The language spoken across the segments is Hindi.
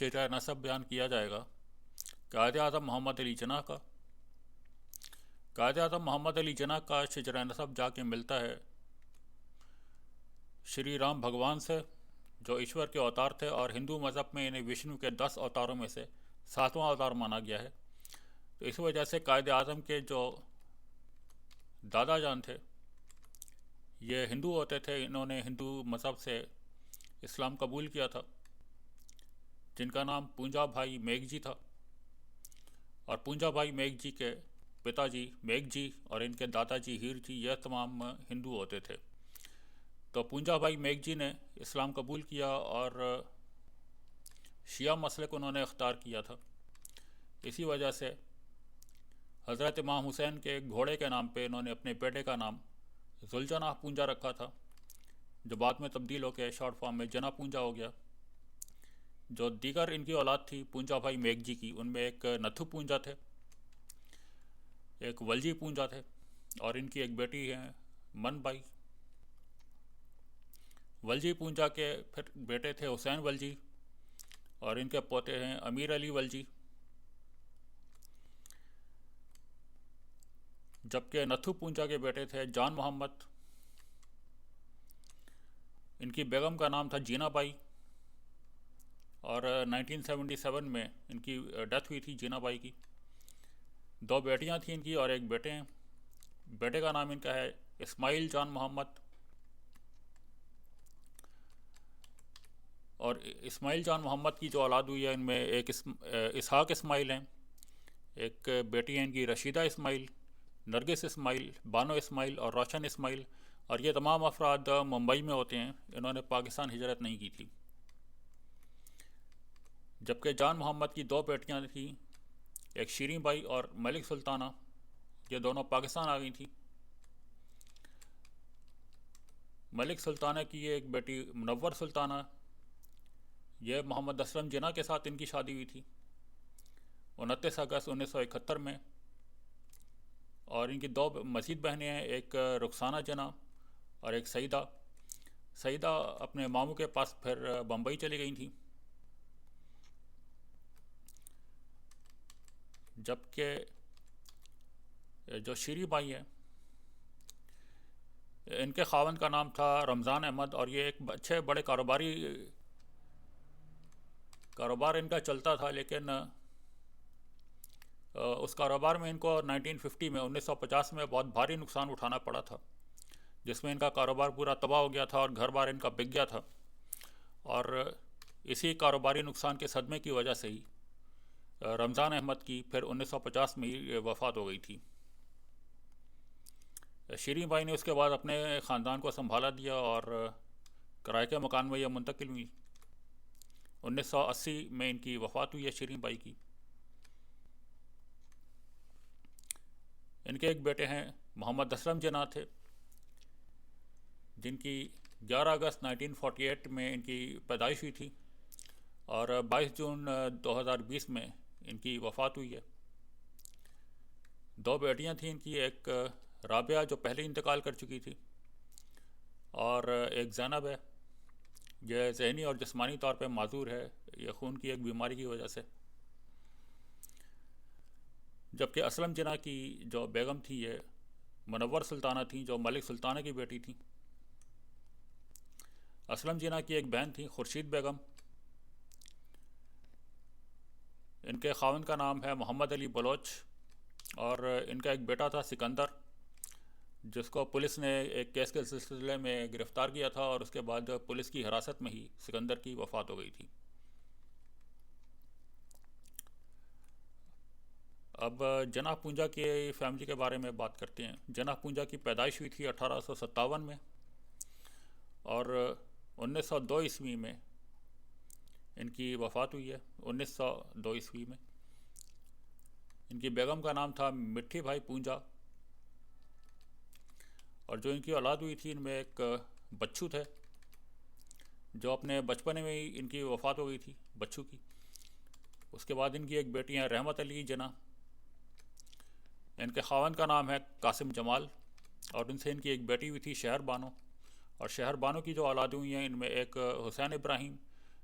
शजरा नसब बयान किया जाएगा कायद आज़म मोहम्मद अली जिन्ना का। कायद आज़म मोहम्मद अली जिन्ना का शजरा नसब जाके मिलता है श्री राम भगवान से, जो ईश्वर के अवतार थे और हिंदू मज़हब में इन्हें विष्णु के 10 अवतारों में से 7वां अवतार माना गया है। तो इस वजह से कायद आज़म के जो दादा जान थे ये हिंदू होते थे। इन्होंने हिंदू मज़हब से इस्लाम कबूल किया था, जिनका नाम पूंजा भाई मेघजी था। और पूंजा भाई मेघजी के पिताजी मेघजी और इनके दादाजी हीर जी यह तमाम हिंदू होते थे। तो पूंजा भाई मेघजी ने इस्लाम कबूल किया और शिया मसले को उन्होंने अख्तियार किया था। इसी वजह से हज़रत इमाम हुसैन के घोड़े के नाम पे इन्होंने अपने बेटे का नाम जुलजनाह पूंजा रखा था, जो बाद में तब्दील होकर शॉर्ट फॉर्म में जना पूंजा हो गया। जो दीगर इनकी औलाद थी पूंजा भाई मेघजी की, उनमें एक नथु पूंजा थे, एक वलजी पूंजा थे और इनकी एक बेटी है मन बाई। वलजी पूंजा के फिर बेटे थे हुसैन वलजी और इनके पोते हैं अमीर अली वलजी। जबकि नथु पूंजा के बेटे थे जान मोहम्मद, इनकी बेगम का नाम था जीना बाई और 1977 में इनकी डेथ हुई थी जीना बाई की। 2 बेटियां थी इनकी और एक बेटे हैं। बेटे का नाम इनका है इस्माइल जान मोहम्मद और इस्माइल जान मोहम्मद की जो औलाद हुई है इनमें एक इसहाक इस्माइल हैं, एक बेटी है इनकी रशीदा इस्माइल, नरगिस इस्माइल, बानो इस्माइल और रोशन इस्माइल। और ये तमाम अफराद मुंबई में होते हैं, इन्होंने पाकिस्तान हिजरत नहीं की थी। जबकि जान मोहम्मद की 2 बेटियां थीं, एक शीरीं बाई और मलिक सुल्ताना, ये दोनों पाकिस्तान आ गई थी। मलिक सुल्ताना की एक बेटी मुनव्वर सुल्ताना, यह मोहम्मद असलम जिन्ना के साथ इनकी शादी हुई थी 29 अगस्त 1971 में। और इनकी 2 मज़ीद बहनें हैं, एक रुखसाना जिन्ना और एक सईदा। सईदा अपने मामू के पास फिर बम्बई चली गई थी। जबकि जो शीरी बाई है इनके खावन का नाम था रमज़ान अहमद और ये एक अच्छे बड़े कारोबार इनका चलता था। लेकिन उस कारोबार में इनको 1950 में 1950 में बहुत भारी नुकसान उठाना पड़ा था, जिसमें इनका कारोबार पूरा तबाह हो गया था और घर बार इनका बिक गया था। और इसी कारोबारी नुकसान के सदमे की वजह से ही रमज़ान अहमद की फिर 1950 में ही वफ़ात हो गई थी। शीरीं बाई ने उसके बाद अपने ख़ानदान को संभाला दिया और किराए के मकान में यह मुंतकिल हुई। 1980 में इनकी वफ़ात हुई है शीरीं बाई की। इनके एक बेटे हैं मोहम्मद असलम जिन्ना थे, जिनकी 11 अगस्त 1948 में इनकी पैदाइश हुई थी और 22 जून 2020 में इनकी वफ़ात हुई है। 2 बेटियां थीं इनकी, एक राबिया जो पहले इंतकाल कर चुकी थी और एक ज़ैनब है, यह ज़हनी और जिस्मानी तौर पे माजूर है, यह खून की एक बीमारी की वजह से। जबकि असलम जिन्ना की जो बेगम थी ये मुनव्वर सुल्ताना थी, जो मलिक सुल्ताना की बेटी थी। असलम जिन्ना की एक बहन थी खुर्शीद बेगम, इनके खावन का नाम है मोहम्मद अली बलोच और इनका एक बेटा था सिकंदर, जिसको पुलिस ने एक केस के सिलसिले में गिरफ़्तार किया था और उसके बाद पुलिस की हिरासत में ही सिकंदर की वफ़ात हो गई थी। अब जना पूंजा के फैमिली के बारे में बात करते हैं। जना पूंजा की पैदाइश हुई थी 1857 में और 1902 ईस्वी में इनकी वफ़ात हुई है। 1902 ईस्वी में इनकी बेगम का नाम था मिट्ठी भाई पूंजा और जो इनकी औलाद हुई थी इनमें एक बच्चू थे, जो अपने बचपन में ही इनकी वफ़ात हो गई थी बच्चू की। उसके बाद इनकी एक बेटी है रहमत अली जिन्ना, इनके खावन का नाम है कासिम जमाल और इनसे इनकी एक बेटी हुई थी शहर बानो। और शहर बानो की जो औलाद हुई हैं इनमें एक हुसैन इब्राहिम,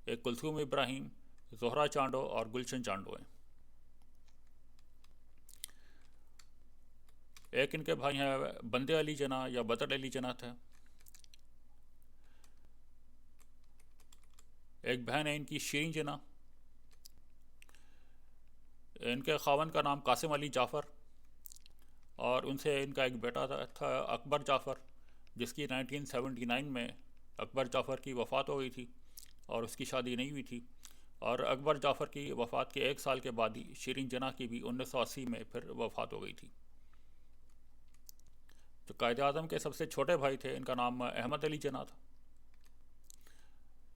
एक कुलसूम इब्राहिम, जोहरा चांडो और गुलशन चांडो हैं। एक इनके भाई हैं बंदे अली जना या बदर अली जना थे। एक बहन है इनकी शीरीन जना। इनके खावन का नाम कासिम अली जाफ़र और उनसे इनका एक बेटा था अकबर जाफ़र, जिसकी 1979 में अकबर जाफ़र की वफ़ात हो गई थी और उसकी शादी नहीं हुई थी। और अकबर जाफ़र की वफ़ात के एक साल के बाद ही शीरीन जना की भी 1980 में फिर वफ़ात हो गई थी। जो कायद आज़म के सबसे छोटे भाई थे इनका नाम अहमद अली जना था।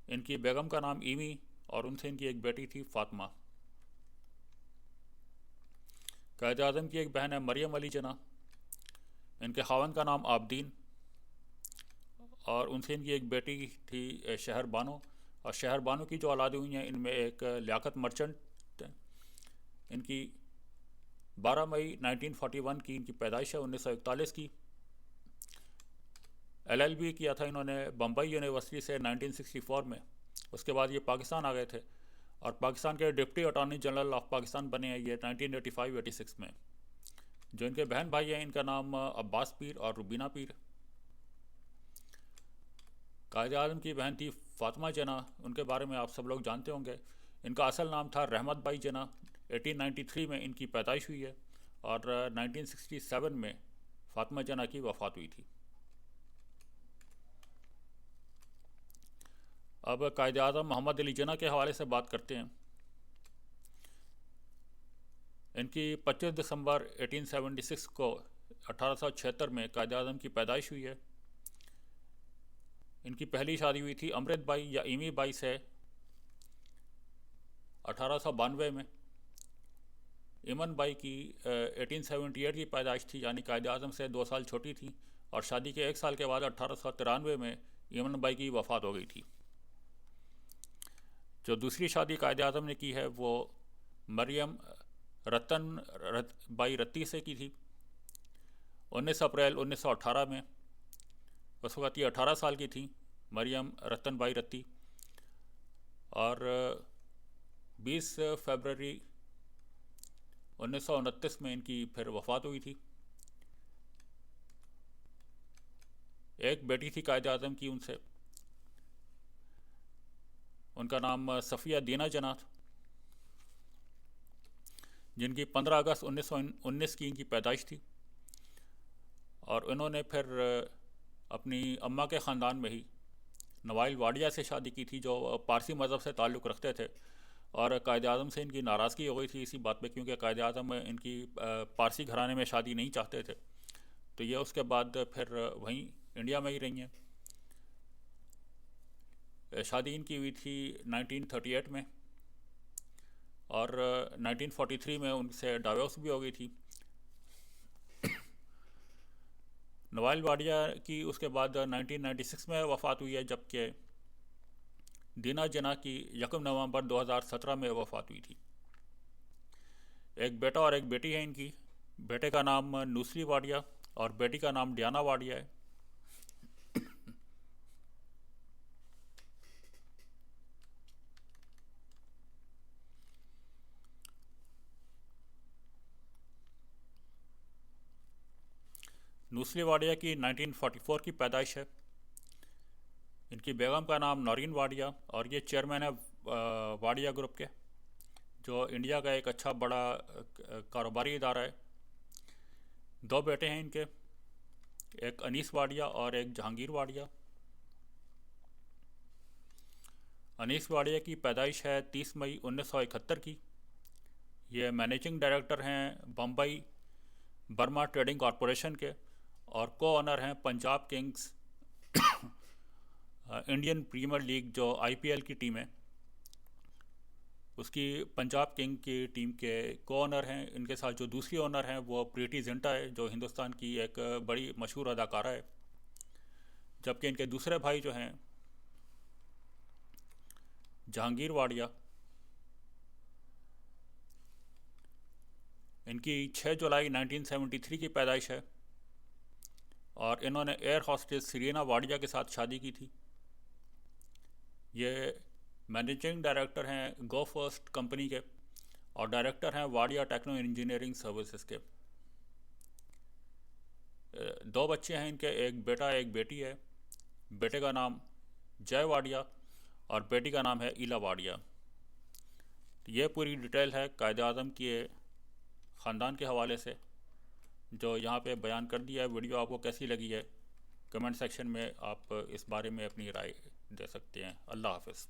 इनकी बेगम का नाम ईमी और उनसे इनकी एक बेटी थी फ़ातिमा। कायद आज़म की एक बहन है मरियम अली जना। इनके खावन का नाम आबदीन और उनसे इनकी एक बेटी थी शहर बानो। और शहर बानो की जो औलादें हुई हैं इनमें एक लियाकत मर्चेंट। इनकी 12 मई 1941 की इनकी पैदाइश है, 1941 की। LLB किया था इन्होंने बम्बई यूनिवर्सिटी से 1964 में। उसके बाद ये पाकिस्तान आ गए थे और पाकिस्तान के deputy attorney general of Pakistan बने हैं ये 1985-86 में। जो इनके बहन भाई हैं इनका नाम अब्बास पीर और रुबीना पीर। कायद आज़म की बहन थी फ़ातिमा जना, उनके बारे में आप सब लोग जानते होंगे। इनका असल नाम था रहमत बाई जना। 1893 में इनकी पैदाइश हुई है और 1967 में फ़ातिमा जना की वफ़ात हुई थी। अब कायद आज़म मोहम्मद अली जना के हवाले से बात करते हैं। इनकी 25 दिसंबर 1876 को 1876 में कायद आज़म की पैदाइश हुई है। इनकी पहली शादी हुई थी अमृत बाई या ईमी बाई से 1892 में। इमन बाई की 1878 की पैदाइश थी, यानी कायद आज़म से 2 साल छोटी थी। और शादी के 1 साल के बाद 1893 में इमन बाई की वफ़ात हो गई थी। जो दूसरी शादी कायद आज़म ने की है वो मरियम बाई रत्ती से की थी 19 अप्रैल 1918 में। उस वक़्त ये 18 साल की थी मरियम रतन बाई रत्ती। और 20 फरवरी 1929 में इनकी फिर वफ़ात हुई थी। एक बेटी थी कायद आज़म की उनसे, उनका नाम सफ़िया दीना जना था, जिनकी 15 अगस्त 1919 की इनकी पैदाइश थी। और इन्होंने फिर अपनी अम्मा के ख़ानदान में ही नवाइल वाडिया से शादी की थी, जो पारसी मज़हब से ताल्लुक़ रखते थे। और कायद आज़म से इनकी नाराज़गी हो गई थी इसी बात पे, क्योंकि कायद आज़म इनकी पारसी घराने में शादी नहीं चाहते थे। तो ये उसके बाद फिर वहीं इंडिया में ही रही हैं। शादी इनकी हुई थी 1938 में और 1943 में उनसे डाइवोर्स भी हो गई थी। नवाइल वाडिया की उसके बाद 1996 में वफ़ात हुई है, जबकि दीना जना की 1 नवंबर 2017 में वफ़ात हुई थी। एक बेटा और एक बेटी है इनकी। बेटे का नाम नूसली वाडिया और बेटी का नाम डियाना वाडिया है। नूसली वाडिया की 1944 की पैदाइश है। इनकी बेगम का नाम नौरीन वाडिया और ये चेयरमैन है वाडिया ग्रुप के, जो इंडिया का एक अच्छा बड़ा कारोबारी इदारा है। 2 बेटे हैं इनके, एक अनीस वाडिया और एक जहांगीर वाडिया। अनीस वाडिया की पैदाइश है 30 मई 1971 की। ये मैनेजिंग डायरेक्टर हैं बम्बई बर्मा ट्रेडिंग कॉरपोरेशन के और को ऑनर हैं Punjab kings Indian premier league जो IPL की टीम है उसकी पंजाब किंग की टीम के को ऑनर हैं। इनके साथ जो दूसरी ऑनर हैं वो प्रीति जिंटा है, जो हिंदुस्तान की एक बड़ी मशहूर अदाकारा है। जबकि इनके दूसरे भाई जो हैं जहांगीर वाडिया, इनकी 6 जुलाई 1973 की पैदाइश है और इन्होंने एयर हॉस्टेस सीरीना वाडिया के साथ शादी की थी। ये मैनेजिंग डायरेक्टर हैं गो फर्स्ट कंपनी के और डायरेक्टर हैं वाडिया टेक्नो इंजीनियरिंग सर्विसेज के। दो बच्चे हैं इनके, एक बेटा एक बेटी है। बेटे का नाम जय वाडिया और बेटी का नाम है इला वाडिया। ये पूरी डिटेल है कायदे आज़म के ख़ानदान के हवाले से जो यहाँ पे बयान कर दिया है। वीडियो आपको कैसी लगी है कमेंट सेक्शन में आप इस बारे में अपनी राय दे सकते हैं। अल्लाह हाफ़िज़।